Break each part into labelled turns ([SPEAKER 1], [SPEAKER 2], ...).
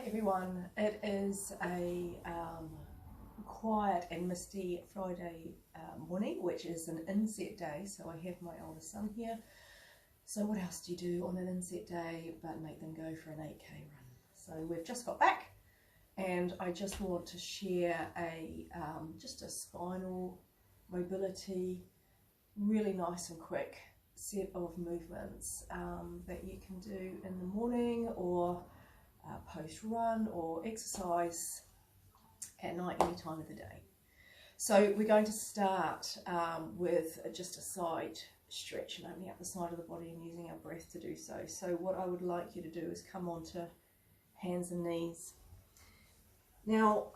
[SPEAKER 1] Hi everyone, it is a quiet and misty Friday morning, which is an inset day, so I have my oldest son here. So what else do you do on an inset day but make them go for an 8k run? So we've just got back and I just want to share just a spinal mobility, really nice and quick set of movements that you can do in the morning or post-run or exercise at night, any time of the day. So we're going to start with just a side stretch and opening up the side of the body and using our breath to do so. So what I would like you to do is come onto hands and knees. Now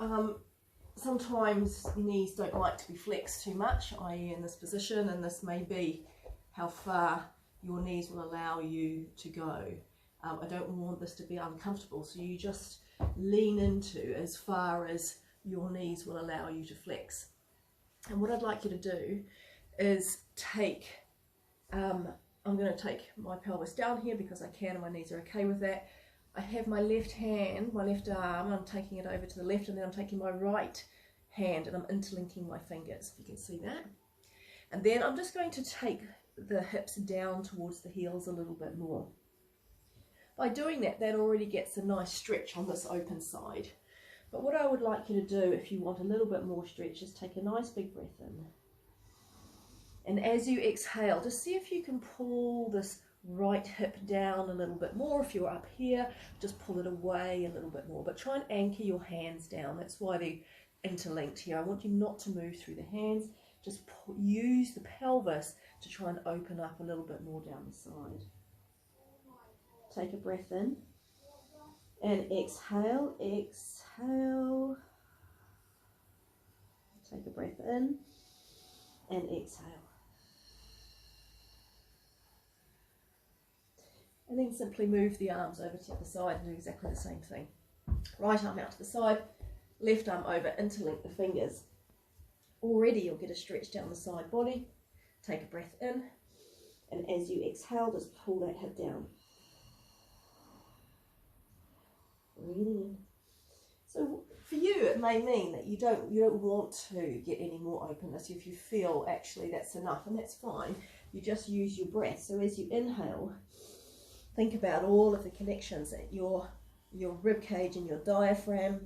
[SPEAKER 1] sometimes knees don't like to be flexed too much, i.e. in this position, and this may be how far your knees will allow you to go. I don't want this to be uncomfortable, so you just lean into as far as your knees will allow you to flex. And what I'd like you to do is I'm going to take my pelvis down here because I can and my knees are okay with that. I have my left hand, my left arm, I'm taking it over to the left, and then I'm taking my right hand and I'm interlinking my fingers, if you can see that. And then I'm just going to take the hips down towards the heels a little bit more. By doing that, that already gets a nice stretch on this open side. But what I would like you to do, if you want a little bit more stretch, is take a nice big breath in. And as you exhale, just see if you can pull this right hip down a little bit more. If you're up here, just pull it away a little bit more. But try and anchor your hands down. That's why they're interlinked here. I want you not to move through the hands. Just use the pelvis to try and open up a little bit more down the side. Take a breath in and exhale, exhale. Take a breath in and exhale. And then simply move the arms over to the side and do exactly the same thing. Right arm out to the side, left arm over, interlink the fingers. Already you'll get a stretch down the side body. Take a breath in, and as you exhale, just pull that hip down. Breathing in. So for you, it may mean that you don't want to get any more openness. If you feel actually that's enough, and that's fine, you just use your breath. So as you inhale, think about all of the connections at your rib cage and your diaphragm,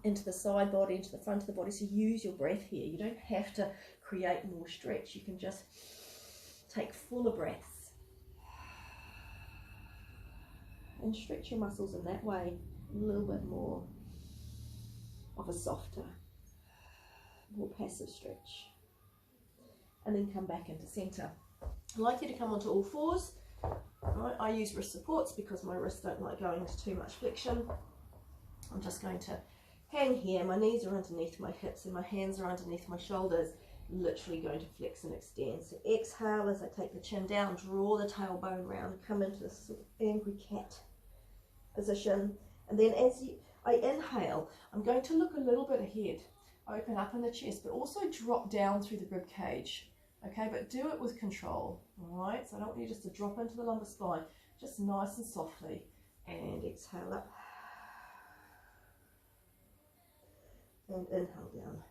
[SPEAKER 1] into the side body, into the front of the body. So use your breath here. You don't have to create more stretch. You can just take fuller breaths and stretch your muscles in that way. A little bit more of a softer, more passive stretch. And then come back into center. I'd like you to come onto all fours. Right, I use wrist supports because my wrists don't like going into too much flexion. I'm just going to hang here. My knees are underneath my hips and my hands are underneath my shoulders. Literally going to flex and extend. So exhale as I take the chin down, draw the tailbone round, come into this sort of angry cat position. And then as I inhale, I'm going to look a little bit ahead, open up in the chest, but also drop down through the rib cage. Okay, but do it with control. All right, so I don't want you just to drop into the lumbar spine, just nice and softly. And exhale up. And inhale down.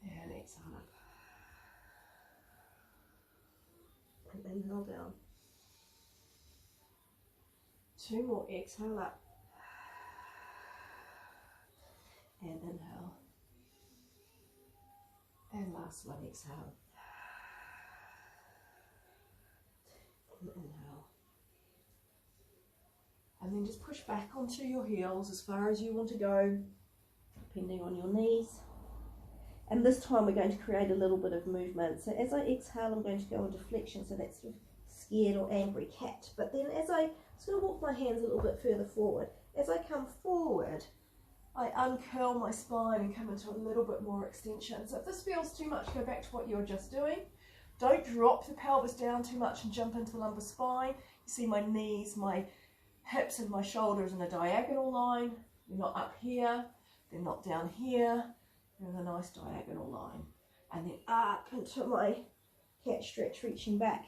[SPEAKER 1] And exhale up. And inhale down. Two more, exhale up. And inhale. And last one, exhale. And inhale. And then just push back onto your heels as far as you want to go, depending on your knees. And this time we're going to create a little bit of movement. So as I exhale, I'm going to go into flexion, so that's sort of scared or angry cat. But then as I'm just going to walk my hands a little bit further forward. As I come forward, I uncurl my spine and come into a little bit more extension. So if this feels too much, go back to what you were just doing. Don't drop the pelvis down too much and jump into the lumbar spine. You see my knees, my hips and my shoulders in a diagonal line. They're not up here, they're not down here, they're in a nice diagonal line. And then up into my cat stretch, reaching back.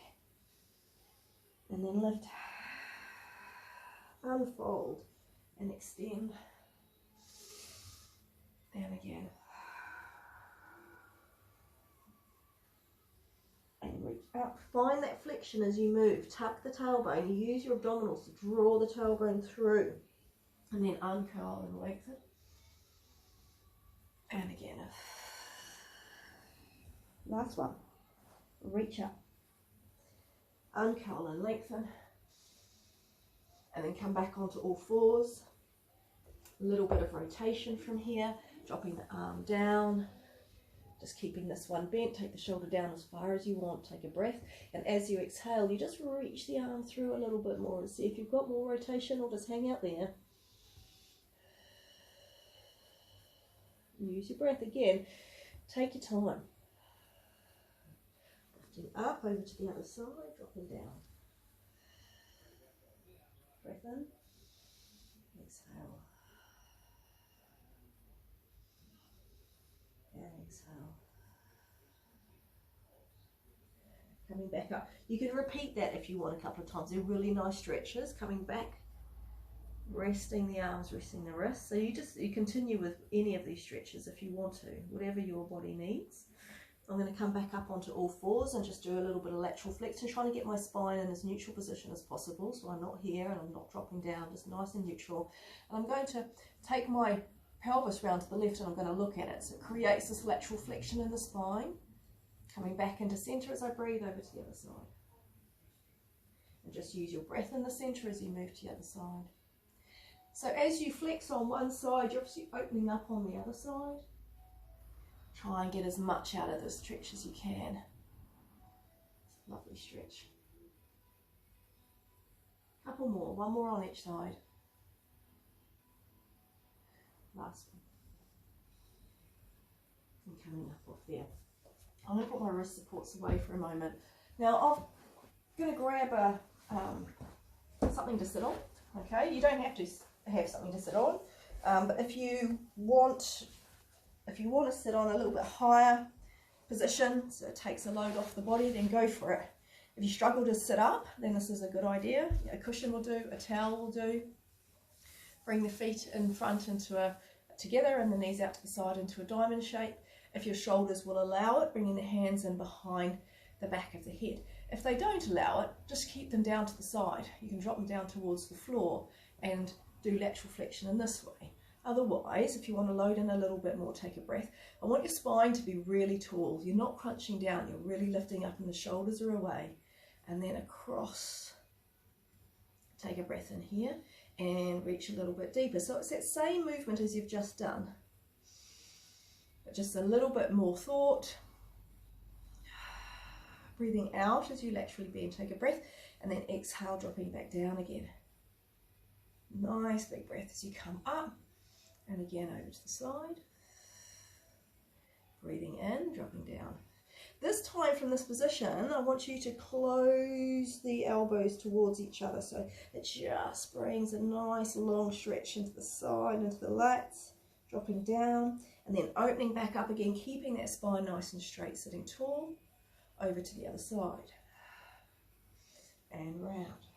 [SPEAKER 1] And then lift. unfold and extend, and again. And reach up. Find that flexion as you move. Tuck the tailbone. You use your abdominals to draw the tailbone through. And then uncurl and lengthen. And again. Last one. Reach up. Uncurl and lengthen. And then come back onto all fours. A little bit of rotation from here. Dropping the arm down. Just keeping this one bent, take the shoulder down as far as you want, take a breath, and as you exhale, you just reach the arm through a little bit more and see if you've got more rotation or just hang out there. Use your breath again, take your time. Lifting up over to the other side, dropping down. Breath in, exhale. And exhale. Coming back up. You can repeat that if you want a couple of times. They're really nice stretches. Coming back, resting the arms, resting the wrists. So you continue with any of these stretches if you want to, whatever your body needs. I'm going to come back up onto all fours and just do a little bit of lateral flexion, trying to get my spine in as neutral position as possible. So I'm not here and I'm not dropping down, just nice and neutral. And I'm going to take my pelvis round to the left and I'm going to look at it. So it creates this lateral flexion in the spine. Coming back into centre as I breathe over to the other side. And just use your breath in the centre as you move to the other side. So as you flex on one side, you're obviously opening up on the other side. Try and get as much out of this stretch as you can. It's a lovely stretch. Couple more, one more on each side. Last one. And coming up off there. I'm going to put my wrist supports away for a moment. Now I'm going to grab something to sit on. Okay, you don't have to have something to sit on, but if you want to sit on a little bit higher position, so it takes a load off the body, then go for it. If you struggle to sit up, then this is a good idea. A cushion will do, a towel will do. Bring the feet in front into together and the knees out to the side into a diamond shape. If your shoulders will allow it, bringing the hands in behind the back of the head. If they don't allow it, just keep them down to the side. You can drop them down towards the floor and do lateral flexion in this way. Otherwise, if you want to load in a little bit more, take a breath. I want your spine to be really tall. You're not crunching down, you're really lifting up and the shoulders are away. And then across. Take a breath in here and reach a little bit deeper. So it's that same movement as you've just done, but just a little bit more thought. Breathing out as you laterally bend, take a breath, and then exhale, dropping back down again. Nice big breath as you come up, and again over to the side. Breathing in, dropping down. This time from this position, I want you to close the elbows towards each other, so it just brings a nice long stretch into the side, into the lats, dropping down, and then opening back up again, keeping that spine nice and straight, sitting tall, over to the other side, and round,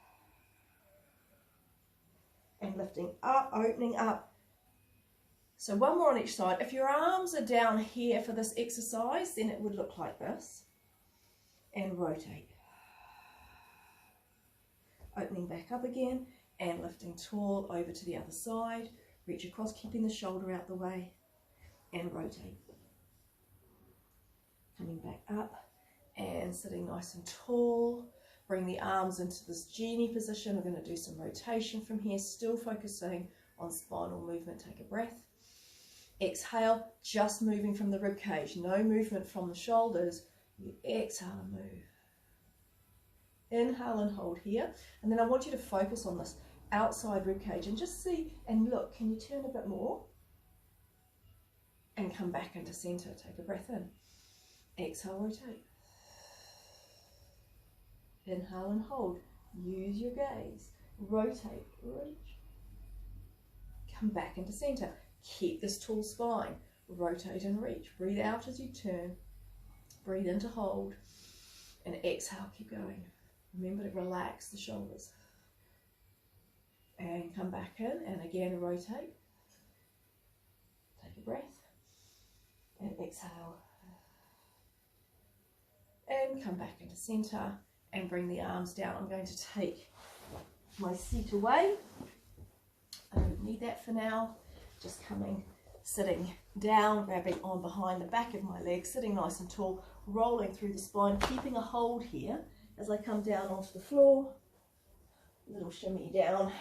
[SPEAKER 1] and lifting up, opening up. So one more on each side. If your arms are down here for this exercise, then it would look like this, and rotate, opening back up again, and lifting tall over to the other side, reach across, keeping the shoulder out the way, and rotate, coming back up, and sitting nice and tall. Bring the arms into this genie position. We're going to do some rotation from here, still focusing on spinal movement. Take a breath. Exhale, just moving from the rib cage, no movement from the shoulders. You exhale and move. Inhale and hold here. And then I want you to focus on this outside rib cage and just see and look, can you turn a bit more? And come back into center. Take a breath in. Exhale, rotate. Inhale and hold. Use your gaze. Rotate, reach. Come back into center. Keep this tall spine. Rotate and reach. Breathe out as you turn. Breathe in to hold. And exhale, keep going. Remember to relax the shoulders. and come back in, and again rotate. Take a breath and exhale, and come back into center and bring the arms down. I'm going to take my seat away. I don't need that for now. Just sitting down, grabbing on behind the back of my legs, sitting nice and tall, rolling through the spine, keeping a hold here as I come down onto the floor. Little shimmy down,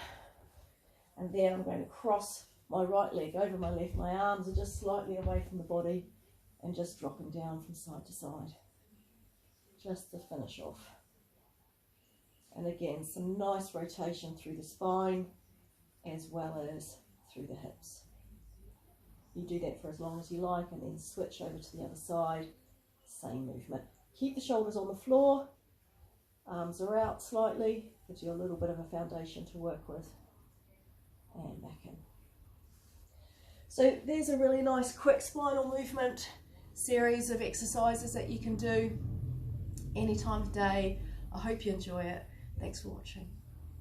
[SPEAKER 1] and then I'm going to cross my right leg over my left. My arms are just slightly away from the body and just dropping down from side to side, just to finish off. And again, some nice rotation through the spine as well as through the hips. You do that for as long as you like, and then switch over to the other side, same movement. Keep the shoulders on the floor, arms are out slightly, gives you a little bit of a foundation to work with, and back in. So there's a really nice quick spinal movement series of exercises that you can do any time of day. I hope you enjoy it. Thanks for watching.